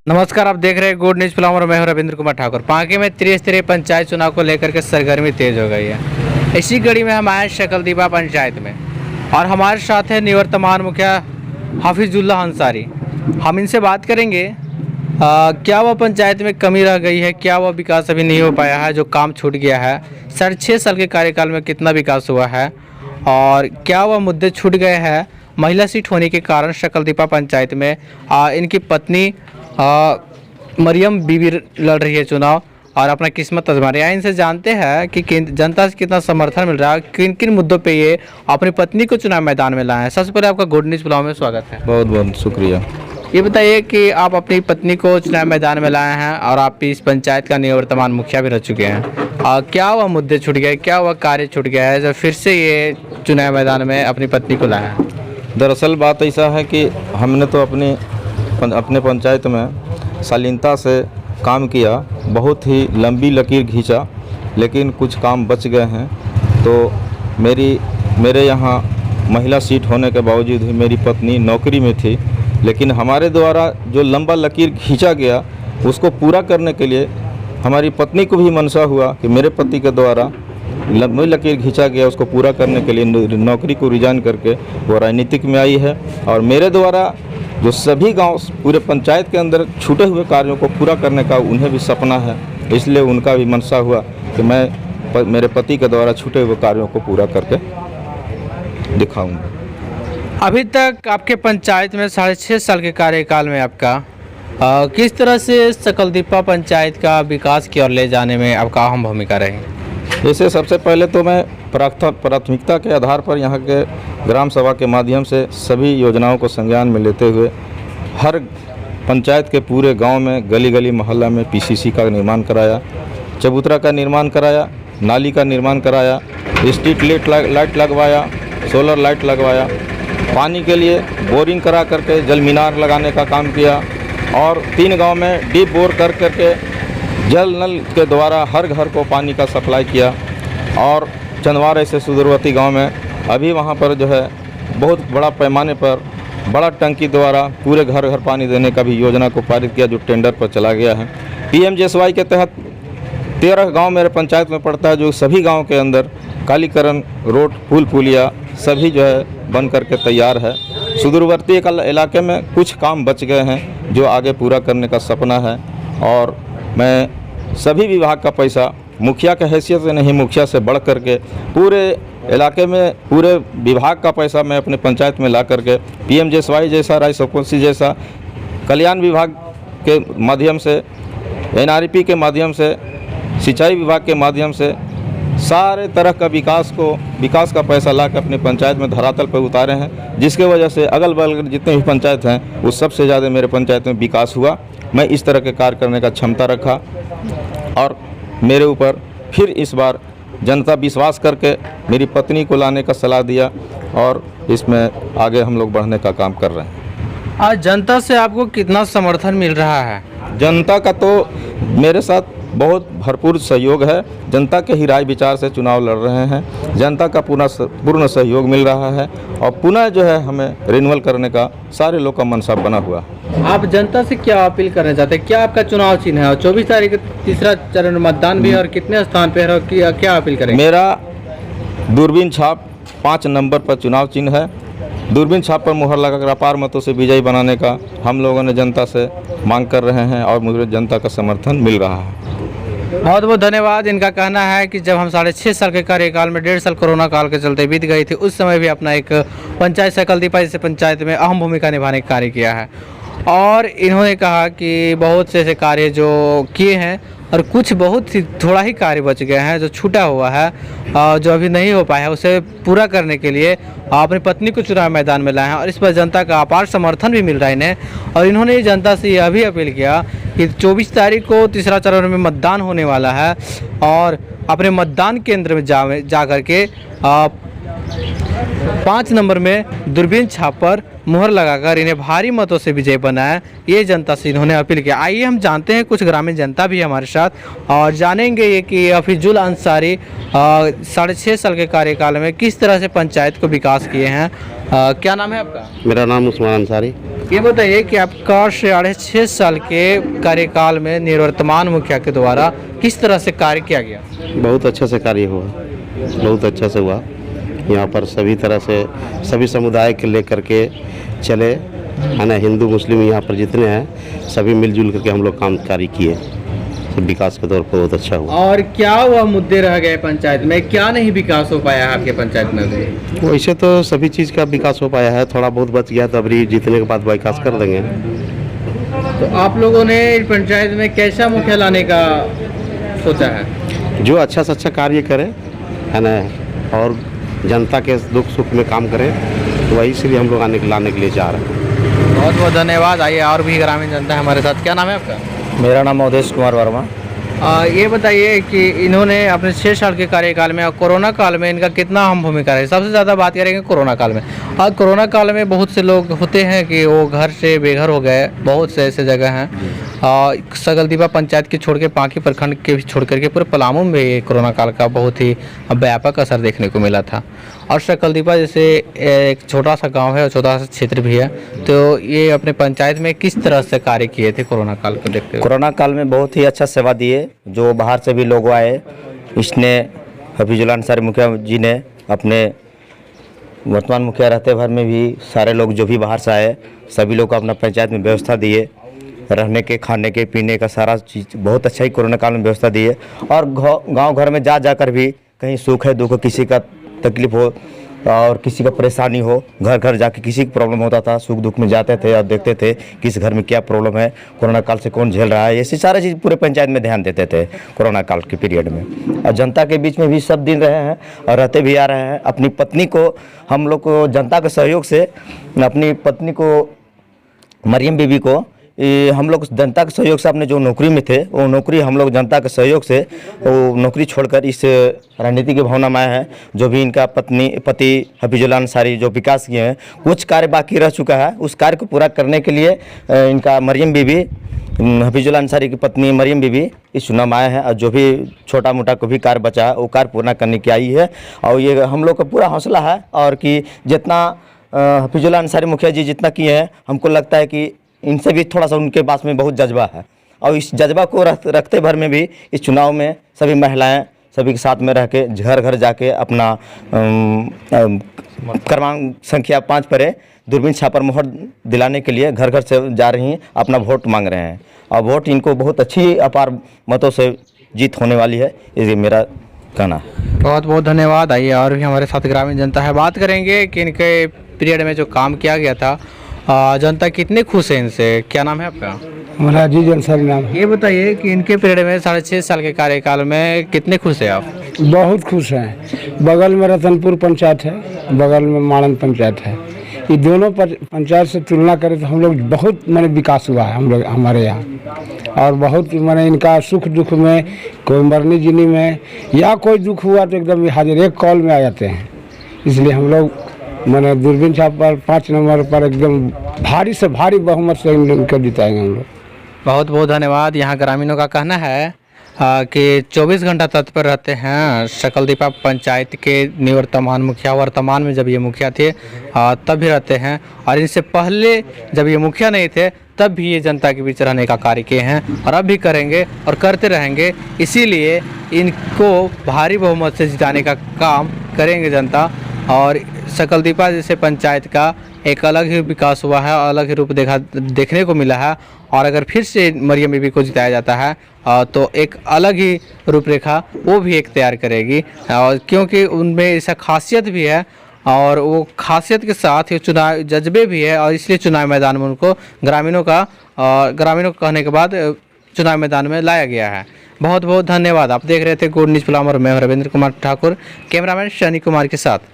नमस्कार, आप देख रहे हैं गुड न्यूज़ फ्लावर। मैं हूं रविंद्र कुमार ठाकुर। पांके में त्रिस्तरीय पंचायत चुनाव को लेकर के सरगर्मी तेज हो गई है। इसी कड़ी में हम आए शकलदीपा पंचायत में और हमारे साथ है निवर्तमान मुखिया हाफिजुल्लाह अंसारी। हम इनसे बात करेंगे क्या वह पंचायत में कमी रह गई है, क्या वह विकास अभी नहीं हो पाया है, जो काम छूट गया है, 6.5 साल के कार्यकाल में कितना विकास हुआ है और क्या वह मुद्दे छूट गए हैं। महिला सीट होने के कारण शकलदीपा पंचायत में इनकी पत्नी मरियम बीबी लड़ रही है चुनाव और अपना किस्मत आजमा रही है। इनसे जानते हैं कि जनता से कितना समर्थन मिल रहा है, किन किन मुद्दों पे ये अपनी पत्नी को चुनाव मैदान में लाए हैं। सबसे पहले आपका गुड न्यूज़ फ्लावर में स्वागत है। बहुत बहुत शुक्रिया। ये बताइए कि आप अपनी पत्नी को चुनाव मैदान में लाए हैं और आप इस पंचायत का निवर्तमान मुखिया भी रह चुके हैं। क्या वह मुद्दे छूट गए, क्या वह कार्य छूट गया है जो फिर से ये चुनाव मैदान में अपनी पत्नी को लाया है? दरअसल बात ऐसा है कि हमने तो अपने पंचायत में शालीनता से काम किया, बहुत ही लंबी लकीर खींचा, लेकिन कुछ काम बच गए हैं। तो मेरे यहाँ महिला सीट होने के बावजूद ही मेरी पत्नी नौकरी में थी, लेकिन हमारे द्वारा जो लंबा लकीर खींचा गया उसको पूरा करने के लिए हमारी पत्नी को भी मनसा हुआ कि मेरे पति के द्वारा लंबी लकीर खींचा गया, उसको पूरा करने के लिए नौकरी को रिजाइन करके वो राजनीतिक में आई है। और मेरे द्वारा जो सभी गांव पूरे पंचायत के अंदर छूटे हुए कार्यों को पूरा करने का उन्हें भी सपना है, इसलिए उनका भी मनसा हुआ कि मैं मेरे पति के द्वारा छूटे हुए कार्यों को पूरा करके दिखाऊंगा। अभी तक आपके पंचायत में 6.5 साल के कार्यकाल में आपका किस तरह से शकलदीपा पंचायत का विकास की ओर ले जाने में आपका अहम भूमिका रही? जैसे सबसे पहले तो मैं प्राथमिकता के आधार पर यहाँ के ग्राम सभा के माध्यम से सभी योजनाओं को संज्ञान में लेते हुए हर पंचायत के पूरे गांव में गली गली मोहल्ला में पीसीसी का निर्माण कराया, चबूतरा का निर्माण कराया, नाली का निर्माण कराया, स्ट्रीट लाइट लगवाया, सोलर लाइट लगवाया, पानी के लिए बोरिंग करा करके जल मीनार लगाने का काम किया और 3 गाँव में डीप बोर कर करके जल नल के द्वारा हर घर को पानी का सप्लाई किया। और चंदवार ऐसे सुदूरवर्ती गांव में अभी वहां पर जो है बहुत बड़ा पैमाने पर बड़ा टंकी द्वारा पूरे घर घर पानी देने का भी योजना को पारित किया, जो टेंडर पर चला गया है। PMJSY के तहत 13 गांव मेरे पंचायत में पड़ता है, जो सभी गांव के अंदर कालीकरण रोड पुल पुलिया सभी जो है बन करके तैयार है। सुदूरवर्ती इलाके में कुछ काम बच गए हैं जो आगे पूरा करने का सपना है। और मैं सभी विभाग का पैसा मुखिया के हैसियत से नहीं, मुखिया से बढ़ करके पूरे इलाके में पूरे विभाग का पैसा मैं अपने पंचायत में ला करके PMJSY जैसा, राजसपसी जैसा, कल्याण विभाग के माध्यम से, NRP के माध्यम से, सिंचाई विभाग के माध्यम से सारे तरह का विकास का पैसा ला कर अपने पंचायत में धरातल पर उतारे हैं, जिसके वजह से अगल बगल जितने भी पंचायत हैं वो सबसे ज़्यादा मेरे पंचायत में विकास हुआ। मैं इस तरह के कार्य करने का क्षमता रखा और मेरे ऊपर फिर इस बार जनता विश्वास करके मेरी पत्नी को लाने का सलाह दिया और इसमें आगे हम लोग बढ़ने का काम कर रहे हैं। आज जनता से आपको कितना समर्थन मिल रहा है? जनता का तो मेरे साथ बहुत भरपूर सहयोग है। जनता के ही राय विचार से चुनाव लड़ रहे हैं। जनता का पूर्ण सहयोग मिल रहा है और पुनः जो है हमें रिन्यूअल करने का सारे लोग का मनसा बना हुआ। आप जनता से क्या अपील करना चाहते हैं? क्या आपका चुनाव चिन्ह है और 24 तारीख को तीसरा चरण मतदान भी है और कितने स्थान पे है, क्या अपील करेंगे? मेरा दूरबीन छाप 5 नंबर पर चुनाव चिन्ह है। दूरबीन छाप पर मुहर लगाकर अपार मतों से विजयी बनाने का हम लोगों ने जनता से मांग कर रहे हैं और मुझे जनता का समर्थन मिल रहा है। बहुत बहुत धन्यवाद। इनका कहना है कि जब हम 6.5 साल के कार्यकाल में 1.5 साल कोरोना काल के चलते बीत गई थी, उस समय भी अपना एक पंचायत शकलदीपा जैसे पंचायत में अहम भूमिका निभाने का कार्य किया है। और इन्होंने कहा कि बहुत से ऐसे कार्य जो किए हैं और कुछ बहुत ही थोड़ा ही कार्य बच गए हैं जो छूटा हुआ है, जो अभी नहीं हो पाया है, उसे पूरा करने के लिए अपनी पत्नी को चुनाव मैदान में लाए हैं और इस पर जनता का अपार समर्थन भी मिल रहा है इन्हें। और इन्होंने जनता से यह भी अपील किया कि 24 तारीख को तीसरा चरण में मतदान होने वाला है और अपने मतदान केंद्र में जा कर के 5 नंबर में दूरबीन छाप पर मुहर लगाकर इन्हें भारी मतों से विजय बनाया, ये जनता से इन्होंने अपील किया। आइए हम जानते हैं, कुछ ग्रामीण जनता भी है हमारे साथ और जानेंगे ये कि हफीजुल अंसारी 6.5 साल के कार्यकाल में किस तरह से पंचायत को विकास किए हैं। क्या नाम है आपका? मेरा नाम उस्मान अंसारी। ये बताइए कि आपका 6.5 साल के कार्यकाल में निवर्तमान मुखिया के द्वारा किस तरह से कार्य किया गया? बहुत अच्छा से कार्य हुआ, बहुत अच्छा से हुआ। यहाँ पर सभी तरह से सभी समुदाय के लेकर के चले, है ना, हिंदू मुस्लिम यहाँ पर जितने हैं सभी मिलजुल करके हम लोग काम कार्य किए, विकास के तौर पर बहुत अच्छा हुआ। और क्या वह मुद्दे रह गए पंचायत में, क्या नहीं विकास हो पाया है आपके पंचायत में अभी? वैसे तो सभी चीज़ का विकास हो पाया है, थोड़ा बहुत बच गया तो अभी जीतने के बाद विकास कर देंगे। तो आप लोगों ने इस पंचायत में कैसा मुखिया लाने का सोचा है? जो अच्छा से अच्छा कार्य करे, है ना, और जनता के दुख सुख में काम करे, तो वही इसलिए हम लोग लाने के लिए चाह रहे हैं। बहुत बहुत धन्यवाद। आइए और भी ग्रामीण जनता है हमारे साथ। क्या नाम है आपका? मेरा नाम अवधेश कुमार वर्मा। ये बताइए कि इन्होंने अपने 6 साल के कार्यकाल में और कोरोना काल में इनका कितना अहम भूमिका रही? सबसे ज़्यादा बात करेंगे कोरोना काल में। और कोरोना काल में बहुत से लोग होते हैं कि वो घर से बेघर हो गए, बहुत से ऐसे जगह हैं। सकलदीपा पंचायत के छोड़ के पांकी प्रखंड के भी छोड़ करके पूरे पलामू में ये कोरोना काल का बहुत ही व्यापक असर देखने को मिला था। और सकलदीपा जैसे एक छोटा सा गांव है और छोटा सा क्षेत्र भी है, तो ये अपने पंचायत में किस तरह से कार्य किए थे कोरोना काल को देखते हुए? कोरोना काल में बहुत ही अच्छा सेवा दिए, जो बाहर से भी लोग आए। इसने हफीजुल अंसारी मुखिया जी ने अपने वर्तमान मुखिया रहते भर में भी सारे लोग जो भी बाहर से आए सभी लोग को अपना पंचायत में व्यवस्था दिए, रहने के, खाने के, पीने का सारा चीज़ बहुत अच्छा ही कोरोना काल में व्यवस्था दिए। और गांव घर में जा जाकर भी कहीं सुख है दुख है, किसी का तकलीफ हो और किसी का परेशानी हो, घर घर जाके किसी की प्रॉब्लम होता था, सुख दुख में जाते थे और देखते थे किस घर में क्या प्रॉब्लम है, कोरोना काल से कौन झेल रहा है, ऐसी सारी चीज़ पूरे पंचायत में ध्यान देते थे कोरोना काल के पीरियड में। और जनता के बीच में भी सब दिन रहे हैं और रहते भी आ रहे हैं। अपनी पत्नी को हम लोग को जनता के सहयोग से, अपनी पत्नी को मरियम बीबी को हम लोग जनता के सहयोग से अपने जो नौकरी में थे वो नौकरी हम लोग जनता के सहयोग से वो नौकरी छोड़कर इस राजनीति की भावना में आए हैं। जो भी इनका पति हफीजुल अंसारी जो विकास किए हैं, कुछ कार्य बाकी रह चुका है, उस कार्य को पूरा करने के लिए इनका मरियम बीबी, हफीजुल अंसारी की पत्नी मरियम बीबी इस चुनाव में आए हैं। और जो भी छोटा मोटा को भी कार्य बचा है वो कार्य पूरा करने की आई है। और ये हम लोग का पूरा हौसला है और कि जितना हफीजुल अंसारी मुखिया जी जितना किए हैं, हमको लगता है कि इनसे भी थोड़ा सा उनके पास में बहुत जज्बा है। और इस जज्बा को रखते भर में भी इस चुनाव में सभी महिलाएं सभी के साथ में रह के घर घर जाके अपना क्रमांक संख्या 5 पर दूरबीन छापर मोहर दिलाने के लिए घर घर से जा रही हैं, अपना वोट मांग रहे हैं। और वोट इनको बहुत अच्छी अपार मतों से जीत होने वाली है, ये मेरा कहना है। बहुत बहुत धन्यवाद। आइए और भी हमारे साथ ग्रामीण जनता है, बात करेंगे कि इनके पीरियड में जो काम किया गया था जनता कितने खुश है इनसे। क्या नाम है आपका? मेरा अजीज अंसारी नाम है। ये बताइए कि इनके पीरियड में 6.5 साल के कार्यकाल में कितने खुश हैं आप? बहुत खुश हैं। बगल में रतनपुर पंचायत है, बगल में माड़न पंचायत है। ये दोनों पंचायत से तुलना करें तो हम लोग बहुत माने विकास हुआ है हम लोग हमारे यहाँ। और बहुत माने इनका सुख दुख में, कोई मरनी जीनी में या कोई दुख हुआ तो एकदम हाजिर, एक कॉल में आ जाते हैं। इसलिए हम लोग मैंने दूरबीन छाप पर 5 नंबर पर एकदम भारी से भारी बहुमत से इनको जिताएंगे हम लोग। बहुत बहुत धन्यवाद। यहाँ ग्रामीणों का कहना है कि 24 घंटा तत्पर रहते हैं सकलदीपा पंचायत के निवर्तमान मुखिया। वर्तमान में जब ये मुखिया थे तब भी रहते हैं, और इनसे पहले जब ये मुखिया नहीं थे तब भी ये जनता के बीच रहने का कार्य किए हैं और अब भी करेंगे और करते रहेंगे। इसीलिए इनको भारी बहुमत से जिताने का काम करेंगे जनता। और सकलदीपा जैसे पंचायत का एक अलग ही विकास हुआ है, अलग ही रूप देखने को मिला है। और अगर फिर से मरियम बीबी को जिताया जाता है तो एक अलग ही रूपरेखा वो भी एक तैयार करेगी, और क्योंकि उनमें ऐसा खासियत भी है और वो खासियत के साथ ही चुनाव जज्बे भी है। और इसलिए चुनाव मैदान में उनको ग्रामीणों को कहने के बाद चुनाव मैदान में लाया गया है। बहुत बहुत धन्यवाद। आप देख रहे थे गुड न्यूज़ प्लामर, मैं रविंद्र कुमार ठाकुर, कैमरामैन शनि कुमार के साथ।